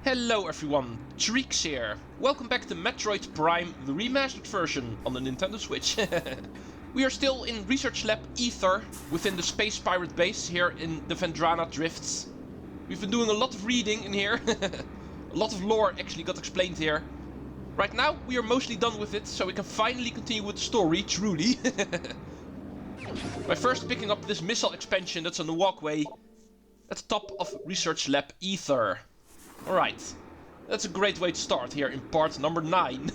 Hello everyone, Treecks here. Welcome back to Metroid Prime, the remastered version on the Nintendo Switch. We are still in Research Lab Ether within the Space Pirate base here in the Phendrana Drifts. We've been doing a lot of reading in here. A lot of lore actually got explained here. Right now we are mostly done with it, so we can finally continue with the story, truly. By first picking up this missile expansion that's on the walkway at the top of Research Lab Ether. Alright, that's a great way to start here in part number 9.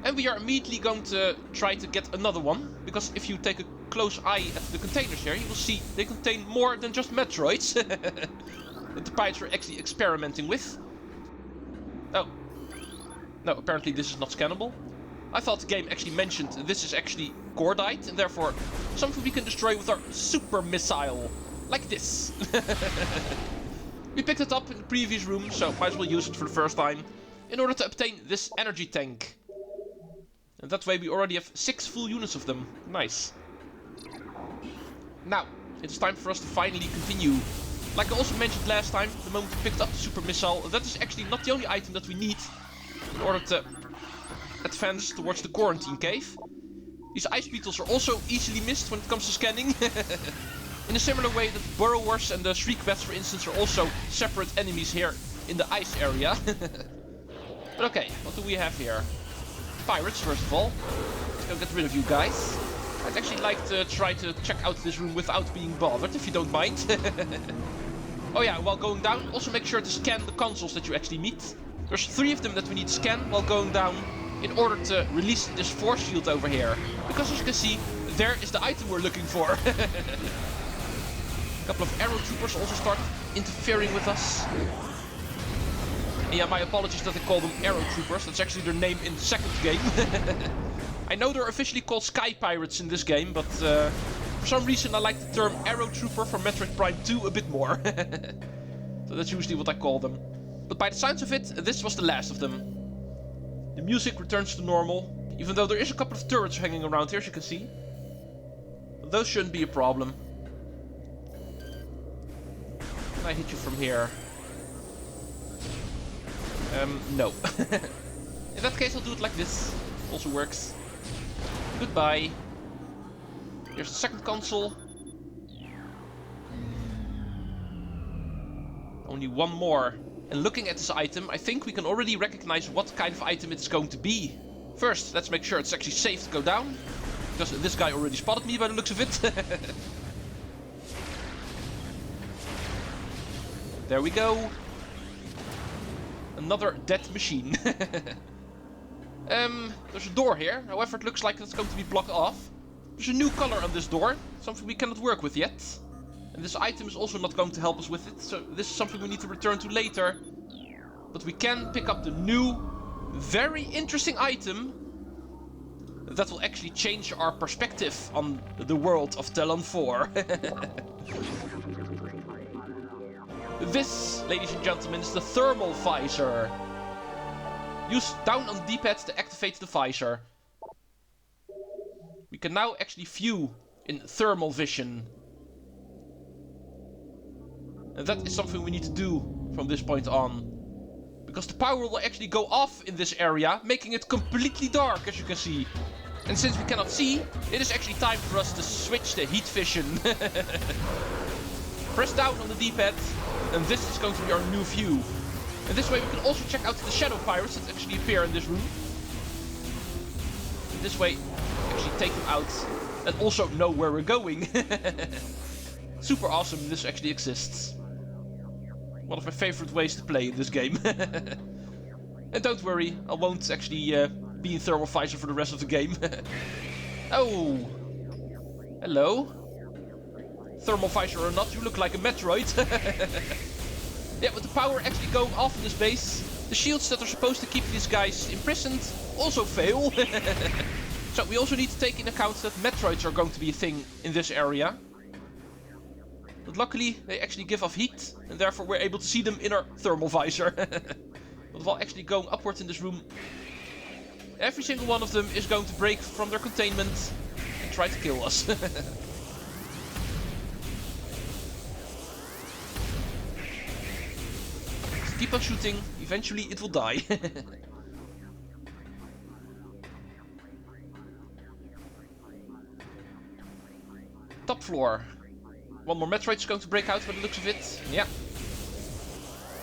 And we are immediately going to try to get another one, because if you take a close eye at the containers here, you will see they contain more than just Metroids. That the pirates were actually experimenting with. Oh. No, apparently this is not scannable. I thought the game actually mentioned this is actually cordite, and therefore something we can destroy with our super missile. Like this. We picked it up in the previous room, so might as well use it for the first time in order to obtain this energy tank. And that way we already have 6 full units of them. Nice. Now, it's time for us to finally continue. Like I also mentioned last time, the moment we picked up the super missile, that is actually not the only item that we need in order to advance towards the quarantine cave. These ice beetles are also easily missed when it comes to scanning. In a similar way that the burrowers and the shriek bats, for instance, are also separate enemies here in the ice area. But okay, what do we have here? Pirates, first of all. Let's go get rid of you guys. I'd actually like to try to check out this room without being bothered, if you don't mind. Oh yeah, while going down, also make sure to scan the consoles that you actually meet. There's 3 of them that we need to scan while going down in order to release this force shield over here. Because as you can see, there is the item we're looking for. A couple of arrow troopers also start interfering with us. And yeah, my apologies that I call them arrow troopers. That's actually their name in the second game. I know they're officially called sky pirates in this game, but for some reason I like the term arrow trooper from Metroid Prime 2 a bit more. So that's usually what I call them. But by the sounds of it, this was the last of them. The music returns to normal, even though there is a couple of turrets hanging around here, as you can see. But those shouldn't be a problem. Can I hit you from here? No. In that case, I'll do it like this. Also works. Goodbye. Here's the second console. Only one more. And looking at this item, I think we can already recognize what kind of item it's going to be. First, let's make sure it's actually safe to go down. Because this guy already spotted me by the looks of it. There we go. Another dead machine. There's a door here. However, it looks like it's going to be blocked off. There's a new color on this door. Something we cannot work with yet. And this item is also not going to help us with it. So this is something we need to return to later. But we can pick up the new, very interesting item that will actually change our perspective on the world of Tallon IV. This, ladies and gentlemen, is the thermal visor. Use down on the D-pad to activate the visor. We can now actually view in thermal vision. And that is something we need to do from this point on. Because the power will actually go off in this area, making it completely dark, as you can see. And since we cannot see, it is actually time for us to switch to heat vision. Press down on the D-pad, and this is going to be our new view. And this way we can also check out the shadow pirates that actually appear in this room. And this way, actually take them out, and also know where we're going. Super awesome this actually exists. One of my favorite ways to play in this game. And don't worry, I won't actually be in thermal visor for the rest of the game. Oh! Hello? Thermal visor or not, you look like a Metroid. Yeah, with the power actually going off in this base, the shields that are supposed to keep these guys imprisoned also fail. So we also need to take into account that Metroids are going to be a thing in this area. But luckily, they actually give off heat, and therefore we're able to see them in our thermal visor. But while actually going upwards in this room, every single one of them is going to break from their containment and try to kill us. Keep on shooting, eventually it will die. Top floor. One more Metroid is going to break out by the looks of it. Yeah.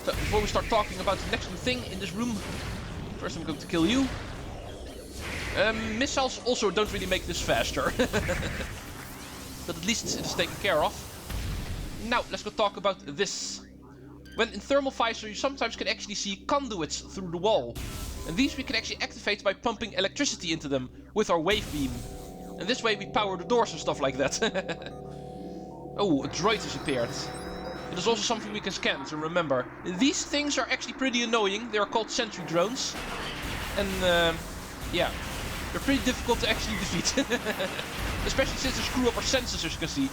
So, before we start talking about the next new thing in this room, first I'm going to kill you. Missiles also don't really make this faster. But at least it is taken care of. Now, let's go talk about this. When in thermal Visor, you sometimes can actually see conduits through the wall. And these we can actually activate by pumping electricity into them with our wave beam. And this way we power the doors and stuff like that. Oh, a droid has appeared. It is also something we can scan, so remember. These things are actually pretty annoying. They are called sentry drones. And, yeah. They're pretty difficult to actually defeat. Especially since they screw up our sensors, as you can see.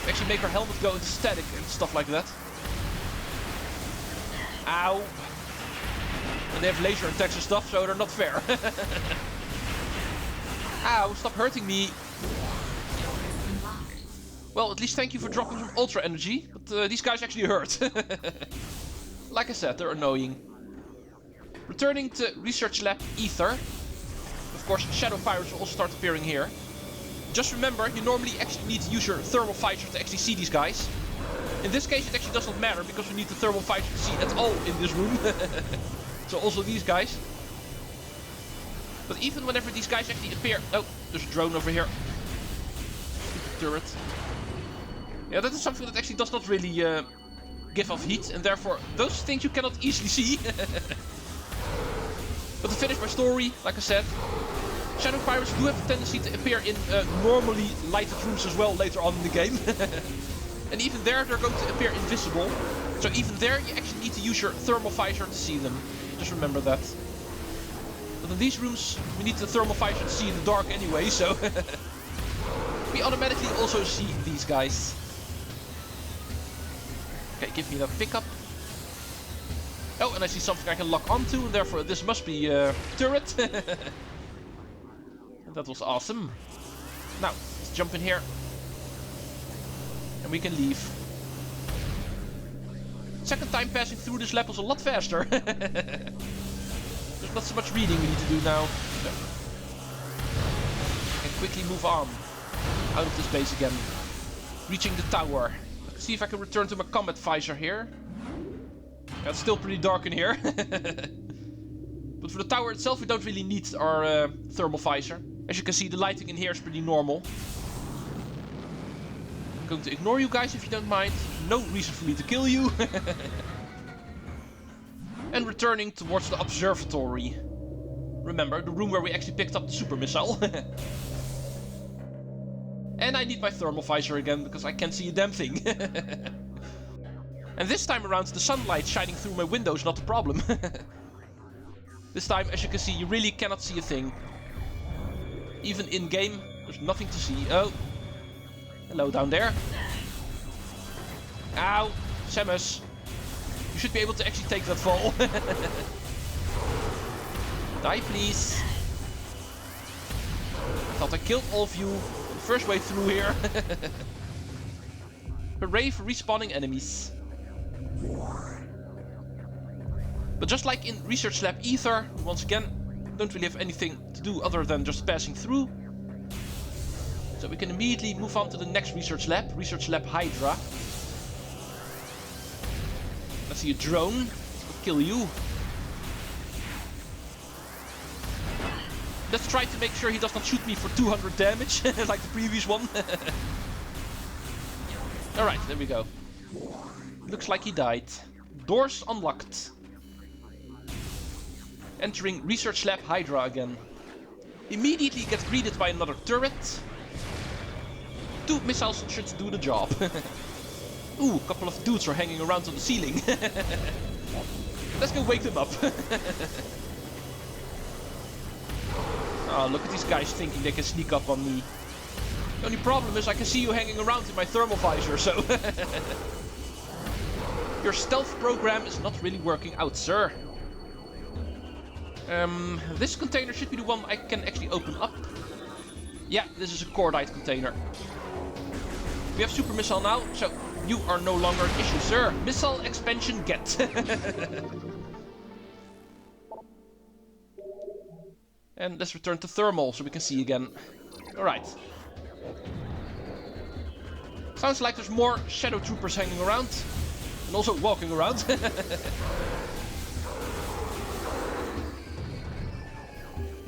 They actually make our helmet go into static and stuff like that. Ow. And they have laser attacks and stuff, so they're not fair. Ow, stop hurting me. Well, at least thank you for dropping some ultra energy. But these guys actually hurt. Like I said, they're annoying. Returning to Research Lab Ether. Of course, shadow pirates will also start appearing here. Just remember, you normally actually need to use your thermal visor to actually see these guys. In this case, it actually does not matter because we need the thermal visor to see at all in this room. So also these guys. But even whenever these guys actually appear... Oh, there's a drone over here. Stupid turret. Yeah, that is something that actually does not really give off heat. And therefore, those things you cannot easily see. But to finish my story, like I said, shadow pirates do have a tendency to appear in normally lighted rooms as well later on in the game. And even there, they're going to appear invisible. So even there, you actually need to use your thermal visor to see them. Just remember that. But in these rooms, we need the thermal visor to see in the dark anyway, so... we automatically also see these guys. Okay, give me that pickup. Oh, and I see something I can lock onto, and therefore this must be a turret. And that was awesome. Now, let's jump in here. And we can leave. Second time passing through this lab was a lot faster. There's not so much reading we need to do now. So. And quickly move on. Out of this base again. Reaching the tower. Let's see if I can return to my combat visor here. Yeah, it's still pretty dark in here. But for the tower itself we don't really need our thermal visor. As you can see, the lighting in here is pretty normal. I'm going to ignore you guys if you don't mind. No reason for me to kill you. And returning towards the observatory. Remember, the room where we actually picked up the super missile. And I need my thermal visor again, because I can't see a damn thing. And this time around, the sunlight shining through my window is not the problem. This time, as you can see, you really cannot see a thing. Even in-game, there's nothing to see. Oh. Hello down there. Ow. Samus. You should be able to actually take that fall. Die, please. Thought I killed all of you. First way through here. Hooray for respawning enemies. But just like in Research Lab Ether, once again, don't really have anything to do other than just passing through. So we can immediately move on to the next Research Lab Hydra. I see a drone. Let's kill you. Let's try to make sure he does not shoot me for 200 damage, like the previous one. Alright, there we go. Looks like he died. Doors unlocked. Entering Research Lab Hydra again. Immediately get greeted by another turret. 2 missiles should do the job. Ooh, a couple of dudes are hanging around on the ceiling. Let's go wake them up. Oh, look at these guys thinking they can sneak up on me. The only problem is I can see you hanging around in my thermal visor, so... Your stealth program is not really working out, sir. This container should be the one I can actually open up. Yeah, this is a cordite container. We have super missile now, so You are no longer an issue, sir. Missile expansion get. And let's return to thermal so we can see again. Alright. Sounds like there's more shadow troopers hanging around. And also walking around.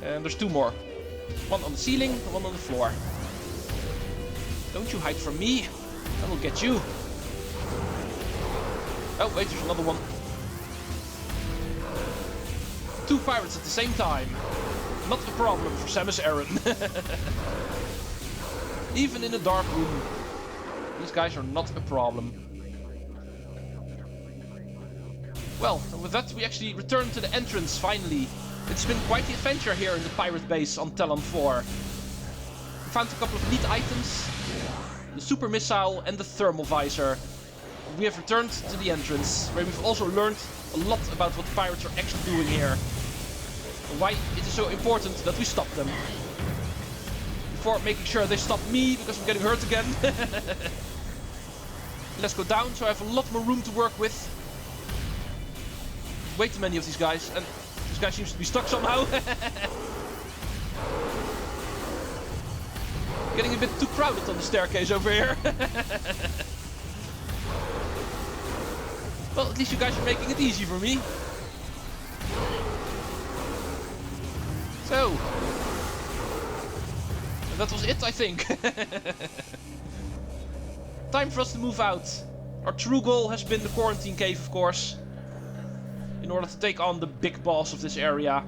And there's two more. One on the ceiling and one on the floor. Don't you hide from me. I will get you. Oh wait, there's another one. Two pirates at the same time. Not a problem for Samus Aran. Even in a dark room, these guys are not a problem. Well, and with that we actually return to the entrance finally. It's been quite the adventure here in the pirate base on Tallon IV. We found a couple of neat items. The super missile and the thermal visor. We have returned to the entrance, where we've also learned a lot about what pirates are actually doing here. And why it is so important that we stop them. Before making sure they stop me, because I'm getting hurt again. Let's go down, so I have a lot more room to work with. Way too many of these guys, and this guy seems to be stuck somehow. Getting a bit too crowded on the staircase over here. Well, at least you guys are making it easy for me. So. And that was it, I think. Time for us to move out. Our true goal has been the quarantine cave, of course. In order to take on the big boss of this area.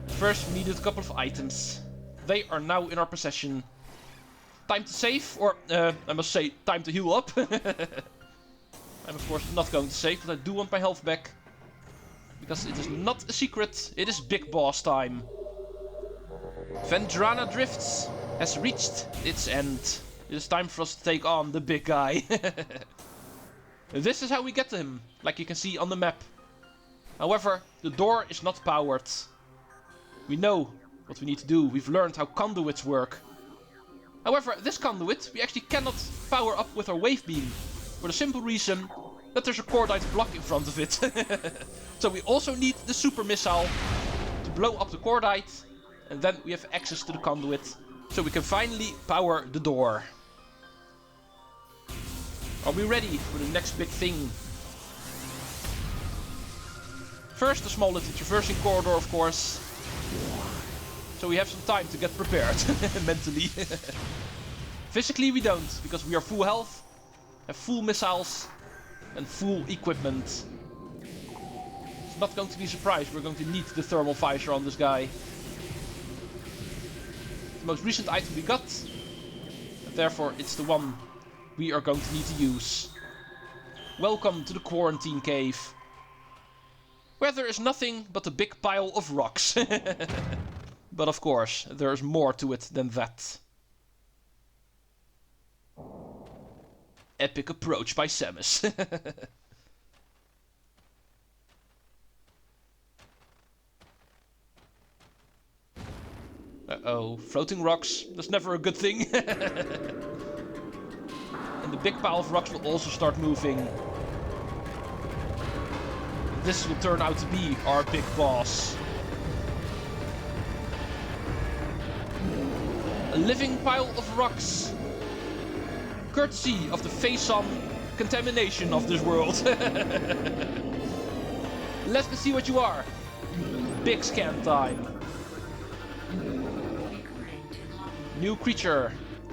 First, we needed a couple of items. They are now in our possession. Time to save, or I must say, time to heal up. I'm of course not going to save, but I do want my health back. Because it is not a secret, it is big boss time. Phendrana Drifts has reached its end. It is time for us to take on the big guy. This is how we get to him, like you can see on the map. However, the door is not powered. We know what we need to do, we've learned how conduits work. However, this conduit we actually cannot power up with our wave beam. For the simple reason that there's a cordite block in front of it. So we also need the super missile to blow up the cordite. And then we have access to the conduit. So we can finally power the door. Are we ready for the next big thing? First, a small little traversing corridor, of course. So we have some time to get prepared, mentally. Physically we don't, because we are full health, have full missiles, and full equipment. It's not going to be a surprise, we're going to need the thermal visor on this guy. The most recent item we got, and therefore it's the one we are going to need to use. Welcome to the quarantine cave. Where there is nothing but a big pile of rocks. But of course, there's more to it than that. Epic approach by Samus. Uh-oh, floating rocks, that's never a good thing. And the big pile of rocks will also start moving. This will turn out to be our big boss. A living pile of rocks. Courtesy of the Phazon contamination of this world. Let me see what you are. Big scan time. New creature.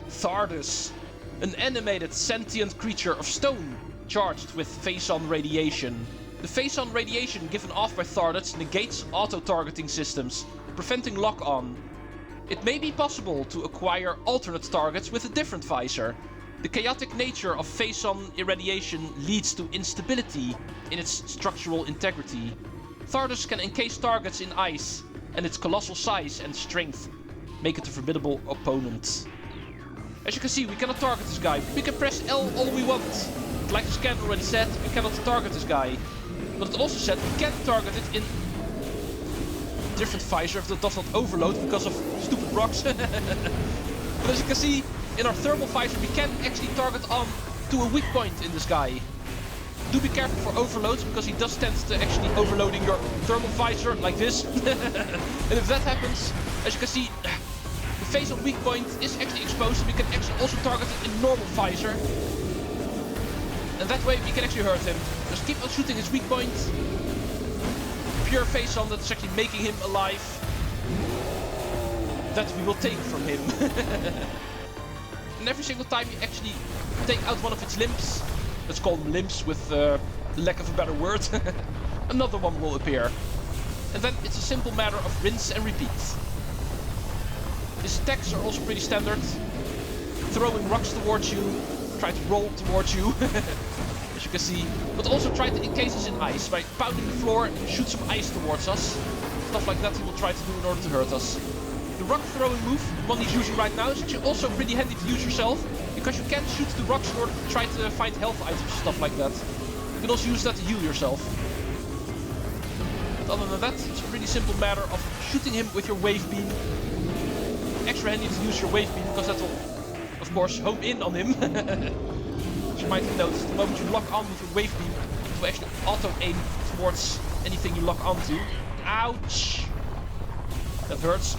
Thardus. An animated sentient creature of stone charged with Phazon radiation. The Phazon radiation given off by Thardus negates auto-targeting systems, preventing lock-on. It may be possible to acquire alternate targets with a different visor. The chaotic nature of Phazon irradiation leads to instability in its structural integrity. Thardus can encase targets in ice, and its colossal size and strength make it a formidable opponent. As you can see, we cannot target this guy. We can press L all we want. Like the scan already said, we cannot target this guy. But it also said we can target it in a different visor that does not overload because of stupid rocks. But as you can see, in our thermal visor we can actually target on to a weak point in this guy. Do be careful for overloads, because he does tend to actually overloading your thermal visor like this. And if that happens, as you can see, the Phazon weak point is actually exposed, and we can actually also target it in normal visor. And that way we can actually hurt him. Just keep on shooting his weak point. Pure Phazon that is actually making him alive. That we will take from him. And every single time you actually take out one of its limbs, let's call them limbs with lack of a better word, another one will appear. And then it's a simple matter of rinse and repeat. His attacks are also pretty standard. Throwing rocks towards you, try to roll towards you, as you can see. But also try to encase us in ice by pounding the floor and shoot some ice towards us. Stuff like that he will try to do in order to hurt us. The rock throwing move, the one he's using right now, is actually also pretty handy to use yourself, because you can shoot the rocks in order to try to find health items, stuff like that. You can also use that to heal yourself. But other than that, it's a pretty simple matter of shooting him with your wave beam. Extra handy to use your wave beam, because that will, of course, home in on him. As you might have noticed, the moment you lock on with your wave beam, it will actually auto-aim towards anything you lock onto. Ouch! That hurts.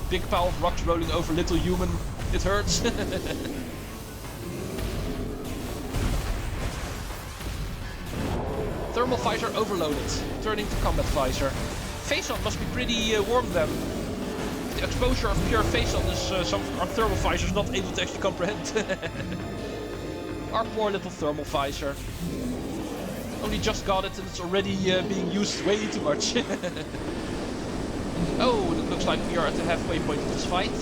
Big pile of rocks rolling over little human. It hurts. Thermal visor overloaded, turning to combat visor. Phazon must be pretty warm then. The exposure of pure Phazon is something our thermal visor is not able to actually comprehend. Our poor little thermal visor. Only just got it and it's already being used way too much. Oh, it looks like we are at the halfway point of this fight.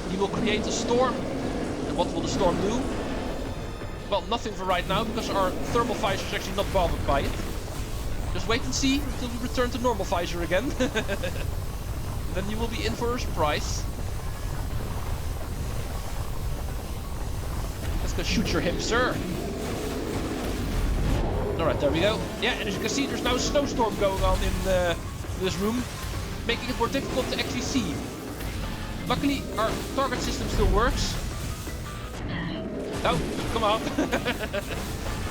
He will create a storm. And what will the storm do? Well, nothing for right now, because our thermal visor is actually not bothered by it. Just wait and see until we return to normal visor again. Then you will be in for a surprise. Let's go shoot your hipster. Alright, there we go. Yeah, and as you can see, there's now a snowstorm going on in this room, making it more difficult to actually see. Luckily, our target system still works. No, come on.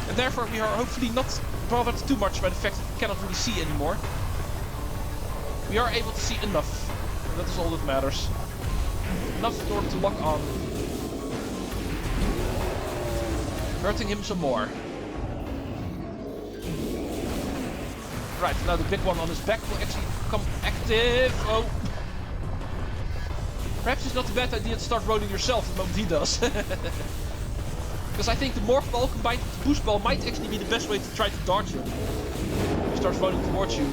And therefore we are hopefully not bothered too much by the fact that we cannot really see anymore. We are able to see enough. And that is all that matters. Enough in order to lock on. Hurting him some more. Right, now the big one on his back will actually become active. Oh. Perhaps it's not a bad idea to start rolling yourself the moment he does. Because I think the morph ball combined with the boost ball might actually be the best way to try to dodge him. He starts rolling towards you.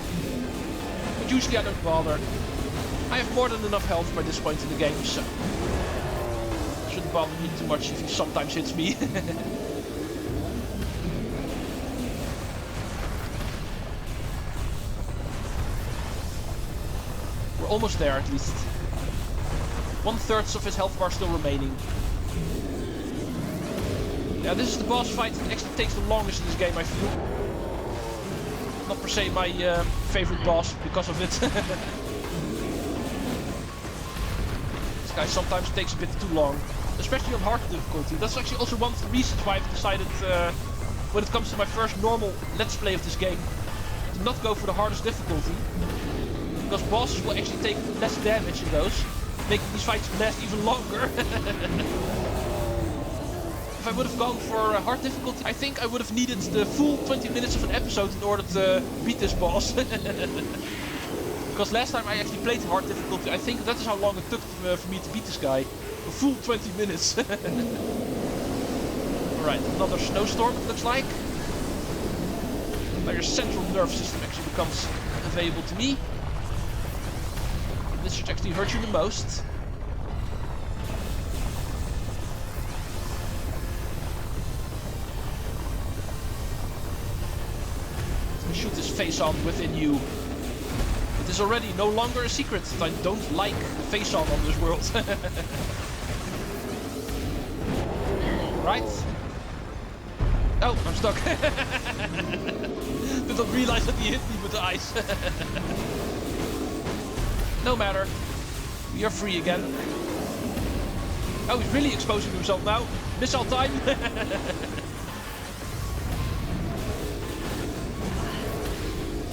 But usually I don't bother. I have more than enough health by this point in the game, so it shouldn't bother me too much if he sometimes hits me. We're almost there at least. 1/3 of his health bar still remaining. Yeah, this is the boss fight that actually takes the longest in this game, I feel. Not per se my favorite boss because of it. This guy sometimes takes a bit too long, especially on hard difficulty. That's actually also one of the reasons why I've decided, when it comes to my first normal Let's Play of this game, to not go for the hardest difficulty. Because bosses will actually take less damage in those, making these fights last even longer. If I would have gone for hard difficulty, I think I would have needed the full 20 minutes of an episode in order to beat this boss. Because last time I actually played hard difficulty, I think that is how long it took for me to beat this guy. A full 20 minutes. Alright, another snowstorm it looks like. Now your central nerve system actually becomes available to me. This should actually hurt you the most. Shoot his Phazon within you. It is already no longer a secret that I don't like the Phazon on this world. Right. Oh, I'm stuck. Did not realize that he hit me with the ice. No matter. We are free again. Oh, he's really exposing himself now. Missile time.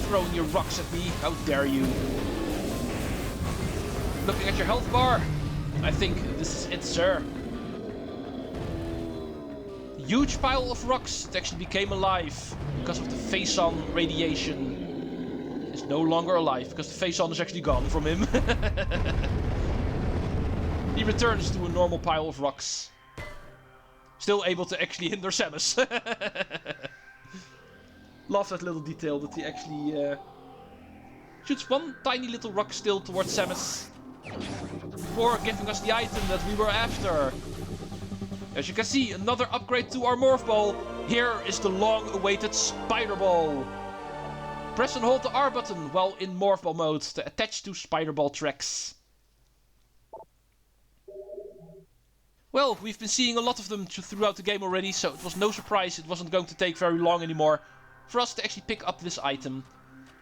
Throwing your rocks at me. How dare you. Looking at your health bar. I think this is it, sir. The huge pile of rocks that actually became alive because of the Phazon radiation is no longer alive because the Phazon is actually gone from him. He returns to a normal pile of rocks. Still able to actually hinder Samus. Love that little detail that he actually shoots one tiny little rock still towards Samus. Before giving us the item that we were after. As you can see, another upgrade to our Morph Ball. Here is the long-awaited Spider Ball. Press and hold the R button while in Morph Ball mode to attach to Spider Ball Treecks. Well, we've been seeing a lot of them throughout the game already, so it was no surprise it wasn't going to take very long anymore for us to actually pick up this item.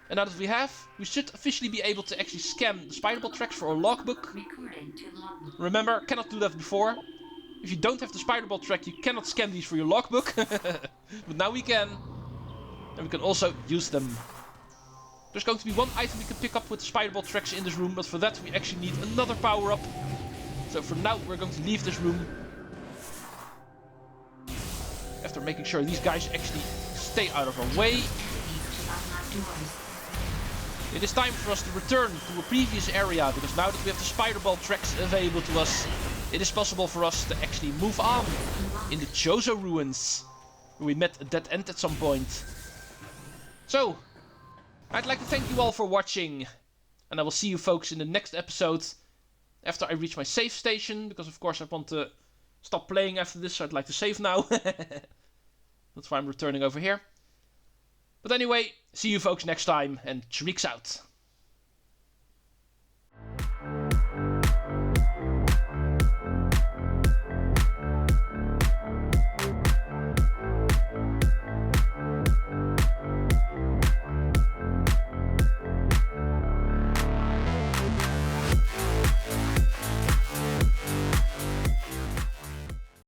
And now that we have, we should officially be able to actually scan the Spider Ball Treecks for our logbook. Remember, cannot do that before. If you don't have the Spider Ball Treek, you cannot scan these for your logbook. But now we can. And we can also use them. There's going to be one item we can pick up with the Spider Ball Treecks in this room, but for that we actually need another power-up. So for now, we're going to leave this room. After making sure these guys actually stay out of our way. It is time for us to return to a previous area, because now that we have the Spider Ball Treecks available to us, it is possible for us to actually move on in the Chozo ruins, where we met a dead end at some point. So, I'd like to thank you all for watching, and I will see you folks in the next episode. After I reach my save station, because of course I want to stop playing after this, so I'd like to save now. That's why I'm returning over here. But anyway, see you folks next time, and Treecks out.